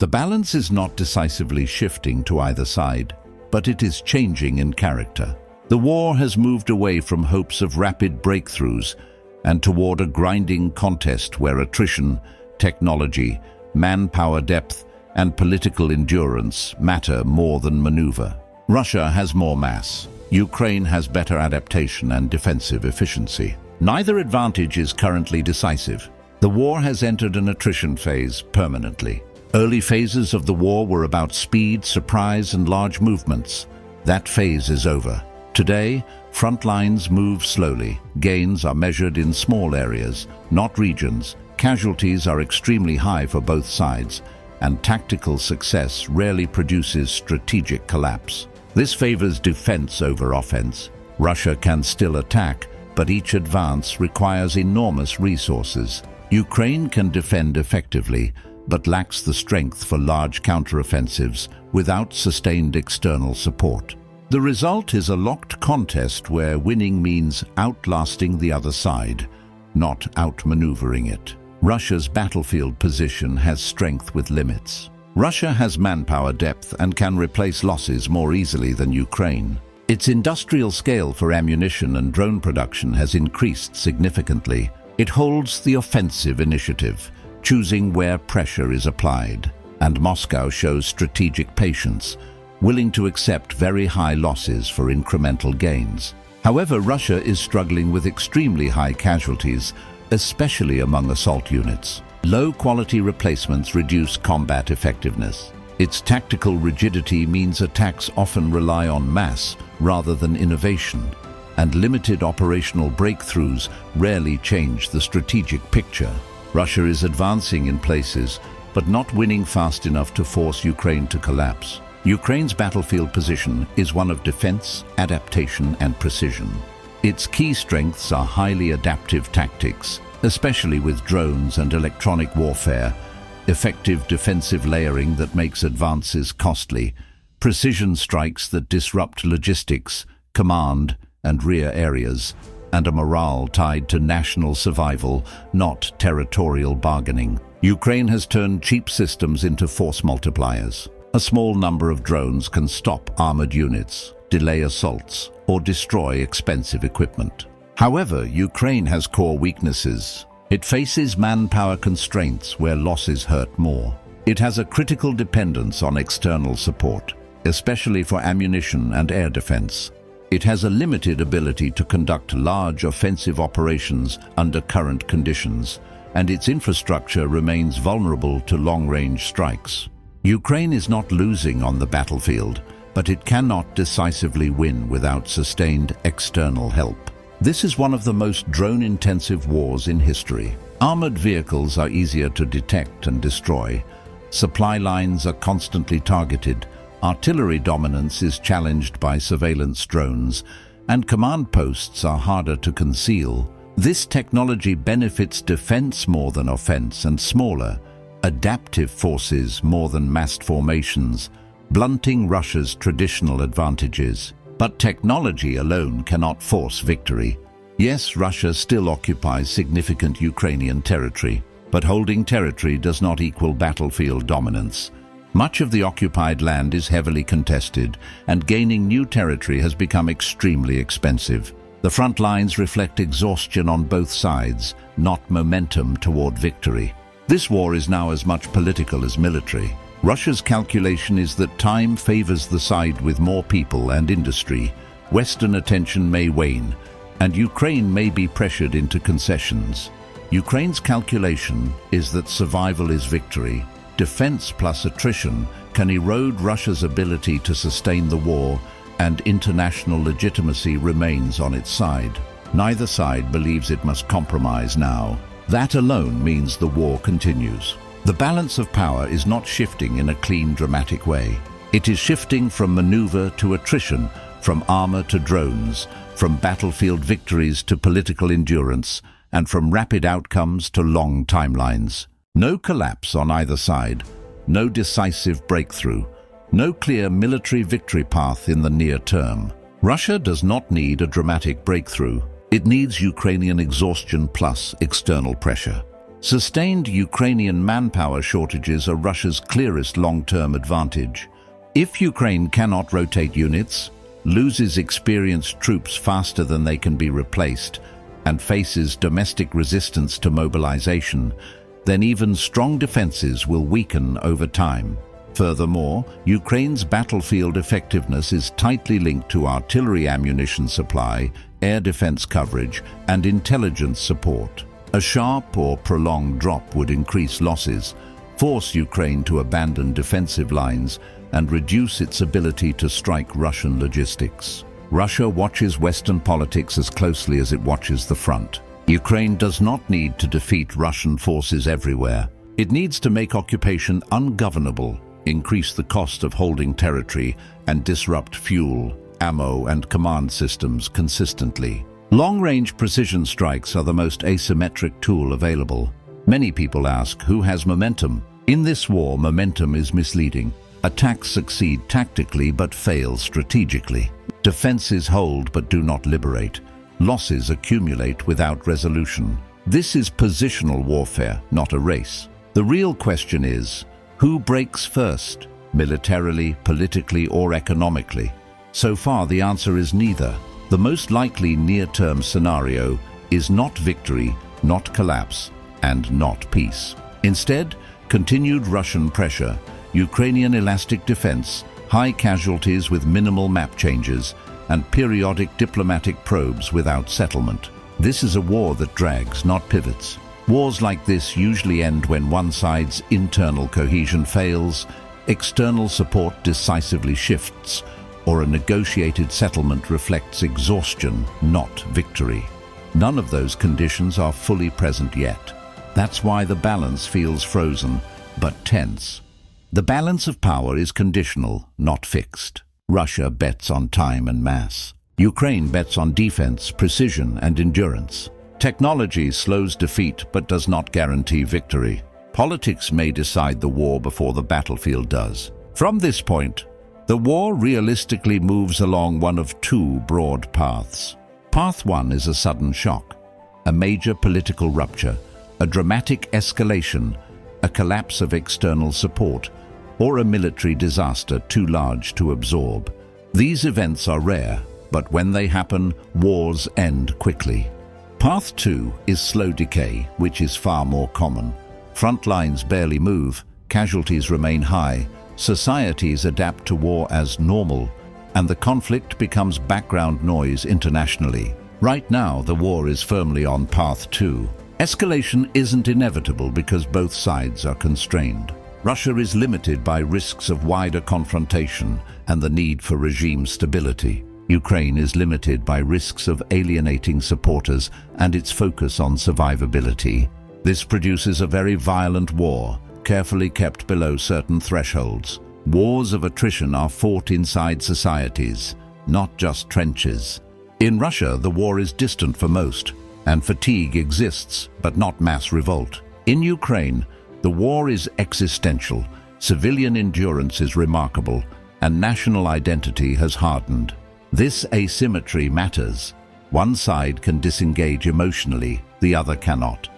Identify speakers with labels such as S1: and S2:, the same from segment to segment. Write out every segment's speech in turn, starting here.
S1: The balance is not decisively shifting to either side, but it is changing in character. The war has moved away from hopes of rapid breakthroughs and toward a grinding contest where attrition, technology, manpower depth, and political endurance matter more than maneuver. Russia has more mass. Ukraine has better adaptation and defensive efficiency. Neither advantage is currently decisive. The war has entered an attrition phase permanently. Early phases of the war were about speed, surprise, and large movements. That phase is over. Today, front lines move slowly. Gains are measured in small areas, not regions. Casualties are extremely high for both sides, and tactical success rarely produces strategic collapse. This favors defense over offense. Russia can still attack, but each advance requires enormous resources. Ukraine can defend effectively, but lacks the strength for large counteroffensives without sustained external support. The result is a locked contest where winning means outlasting the other side, not outmaneuvering it. Russia's battlefield position has strength with limits. Russia has manpower depth and can replace losses more easily than Ukraine. Its industrial scale for ammunition and drone production has increased significantly. It holds the offensive initiative, choosing where pressure is applied. And Moscow shows strategic patience, willing to accept very high losses for incremental gains. However, Russia is struggling with extremely high casualties, especially among assault units. Low-quality replacements reduce combat effectiveness. Its tactical rigidity means attacks often rely on mass rather than innovation, and limited operational breakthroughs rarely change the strategic picture. Russia is advancing in places, but not winning fast enough to force Ukraine to collapse. Ukraine's battlefield position is one of defense, adaptation, and precision. Its key strengths are highly adaptive tactics, especially with drones and electronic warfare, effective defensive layering that makes advances costly, precision strikes that disrupt logistics, command, and rear areas, and a morale tied to national survival, not territorial bargaining. Ukraine has turned cheap systems into force multipliers. A small number of drones can stop armored units, delay assaults, or destroy expensive equipment. However, Ukraine has core weaknesses. It faces manpower constraints where losses hurt more. It has a critical dependence on external support, especially for ammunition and air defense. It has a limited ability to conduct large offensive operations under current conditions, and its infrastructure remains vulnerable to long-range strikes. Ukraine is not losing on the battlefield, but it cannot decisively win without sustained external help. This is one of the most drone-intensive wars in history. Armored vehicles are easier to detect and destroy. Supply lines are constantly targeted. Artillery dominance is challenged by surveillance drones, and command posts are harder to conceal. This technology benefits defense more than offense and smaller, adaptive forces more than massed formations, blunting Russia's traditional advantages. But technology alone cannot force victory. Yes, Russia still occupies significant Ukrainian territory, but holding territory does not equal battlefield dominance. Much of the occupied land is heavily contested, and gaining new territory has become extremely expensive. The front lines reflect exhaustion on both sides, not momentum toward victory. This war is now as much political as military. Russia's calculation is that time favors the side with more people and industry. Western attention may wane, and Ukraine may be pressured into concessions. Ukraine's calculation is that survival is victory. Defense plus attrition can erode Russia's ability to sustain the war, and international legitimacy remains on its side. Neither side believes it must compromise now. That alone means the war continues. The balance of power is not shifting in a clean, dramatic way. It is shifting from maneuver to attrition, from armor to drones, from battlefield victories to political endurance, and from rapid outcomes to long timelines. No collapse on either side, no decisive breakthrough, no clear military victory path in the near term. Russia does not need a dramatic breakthrough. It needs Ukrainian exhaustion plus external pressure. Sustained Ukrainian manpower shortages are Russia's clearest long-term advantage. If Ukraine cannot rotate units, loses experienced troops faster than they can be replaced, and faces domestic resistance to mobilization, then even strong defenses will weaken over time. Furthermore, Ukraine's battlefield effectiveness is tightly linked to artillery ammunition supply, air defense coverage, and intelligence support. A sharp or prolonged drop would increase losses, force Ukraine to abandon defensive lines, and reduce its ability to strike Russian logistics. Russia watches Western politics as closely as it watches the front. Ukraine does not need to defeat Russian forces everywhere. It needs to make occupation ungovernable, increase the cost of holding territory, and disrupt fuel, ammo, and command systems consistently. Long-range precision strikes are the most asymmetric tool available. Many people ask, who has momentum? In this war, momentum is misleading. Attacks succeed tactically but fail strategically. Defenses hold but do not liberate. Losses accumulate without resolution. This is positional warfare, not a race. The real question is, who breaks first? Militarily, politically, or economically? So far, the answer is neither. The most likely near-term scenario is not victory, not collapse, and not peace. Instead, continued Russian pressure, Ukrainian elastic defense, high casualties with minimal map changes, and periodic diplomatic probes without settlement. This is a war that drags, not pivots. Wars like this usually end when one side's internal cohesion fails, external support decisively shifts, or a negotiated settlement reflects exhaustion, not victory. None of those conditions are fully present yet. That's why the balance feels frozen, but tense. The balance of power is conditional, not fixed. Russia bets on time and mass. Ukraine bets on defense, precision, and endurance. Technology slows defeat but does not guarantee victory. Politics may decide the war before the battlefield does. From this point, the war realistically moves along one of two broad paths. Path 1 is a sudden shock, a major political rupture, a dramatic escalation, a collapse of external support, or a military disaster too large to absorb. These events are rare, but when they happen, wars end quickly. Path 2 is slow decay, which is far more common. Front lines barely move, casualties remain high, societies adapt to war as normal, and the conflict becomes background noise internationally. Right now, the war is firmly on Path 2. Escalation isn't inevitable because both sides are constrained. Russia is limited by risks of wider confrontation and the need for regime stability. Ukraine is limited by risks of alienating supporters and its focus on survivability. This produces a very violent war, carefully kept below certain thresholds. Wars of attrition are fought inside societies, not just trenches. In Russia, the war is distant for most, and fatigue exists, but not mass revolt. In Ukraine, the war is existential, civilian endurance is remarkable, and national identity has hardened. This asymmetry matters. One side can disengage emotionally, the other cannot.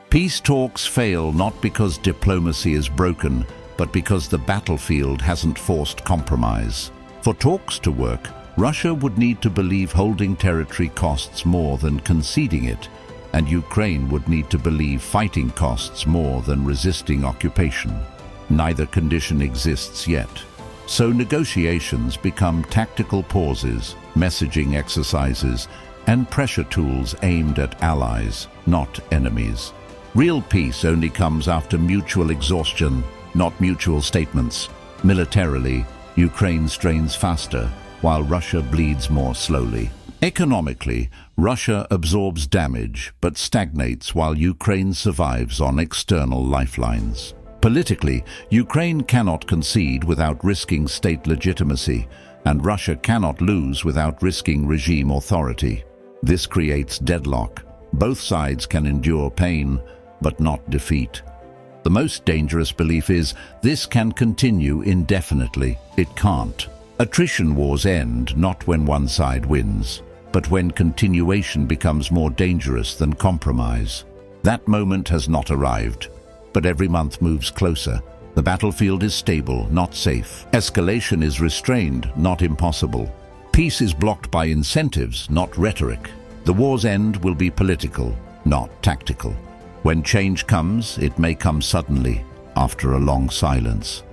S1: Peace talks fail not because diplomacy is broken, but because the battlefield hasn't forced compromise. For talks to work, Russia would need to believe holding territory costs more than conceding it, and Ukraine would need to believe fighting costs more than resisting occupation. Neither condition exists yet. So negotiations become tactical pauses, messaging exercises, and pressure tools aimed at allies, not enemies. Real peace only comes after mutual exhaustion, not mutual statements. Militarily, Ukraine strains faster, while Russia bleeds more slowly. Economically, Russia absorbs damage but stagnates while Ukraine survives on external lifelines. Politically, Ukraine cannot concede without risking state legitimacy, and Russia cannot lose without risking regime authority. This creates deadlock. Both sides can endure pain, but not defeat. The most dangerous belief is this can continue indefinitely. It can't. Attrition wars end not when one side wins, but when continuation becomes more dangerous than compromise. That moment has not arrived, but every month moves closer. The battlefield is stable, not safe. Escalation is restrained, not impossible. Peace is blocked by incentives, not rhetoric. The war's end will be political, not tactical. When change comes, it may come suddenly, after a long silence.